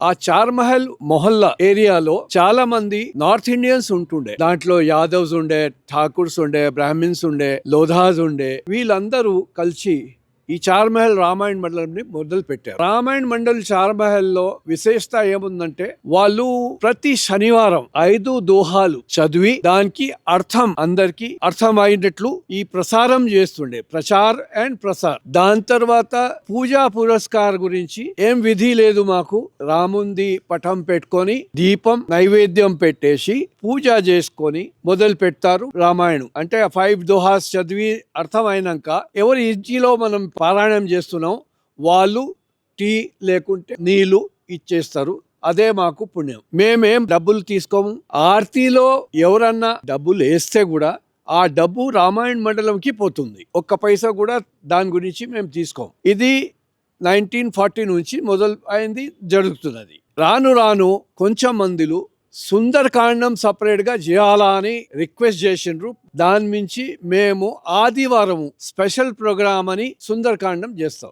ఆ చార్మహల్ మొహల్లా ఏరియాలో చాలా మంది నార్త్ ఇండియన్స్ ఉంటుండే. దాంట్లో యాదవ్స్ ఉండే, ఠాకూర్స్ ఉండే, బ్రాహ్మిన్స్ ఉండే, లోధాస్ ఉండే. వీళ్ళందరూ కలిసి ఈ చార్మహల్ రామాయణ మండలంని మొదలు పెట్టారు. రామాయణ మండల్ చార్మహల్ లో విశేషత ఏముందంటే వాళ్ళు ప్రతి శనివారం 5 దోహాలు చదివి దానికి అర్థం అందరికి అర్థం అయినట్లు ఈ ప్రసారం చేస్తుండే. ప్రచార్ అండ్ ప్రసార్. దాని తర్వాత పూజా పురస్కార్ గురించి ఏం విధి లేదు మాకు. రాముంది పటం పెట్టుకొని దీపం నైవేద్యం పెట్టేసి పూజ చేసుకొని మొదలు పెడతారు రామాయణం. అంటే 5 దోహాస్ చదివి అర్థం అయినాక ఎవరి ఇంటిలో మనం పారాయణం చేస్తున్నాం వాళ్ళు టీ లేకుంటే నీళ్లు ఇచ్చేస్తారు. అదే మాకు పుణ్యం. మేమేం డబ్బులు తీసుకోము. ఆర్తిలో ఎవరన్నా డబ్బులు వేస్తే కూడా ఆ డబ్బు రామాయణ మండలంకి పోతుంది. ఒక్క పైసా కూడా దాని గురించి మేము తీసుకోం. ఇది 1940 నుంచి మొదలు అయింది, జరుగుతున్నది. రాను రాను కొంచెం మందిలు సుందరకాండం సపరేట్ గా చేయాలా అని రిక్వెస్ట్ చేసిండ్రు. దాని నుంచి మేము ఆదివారం స్పెషల్ ప్రోగ్రామ్ అని సుందరకాండం చేస్తాం.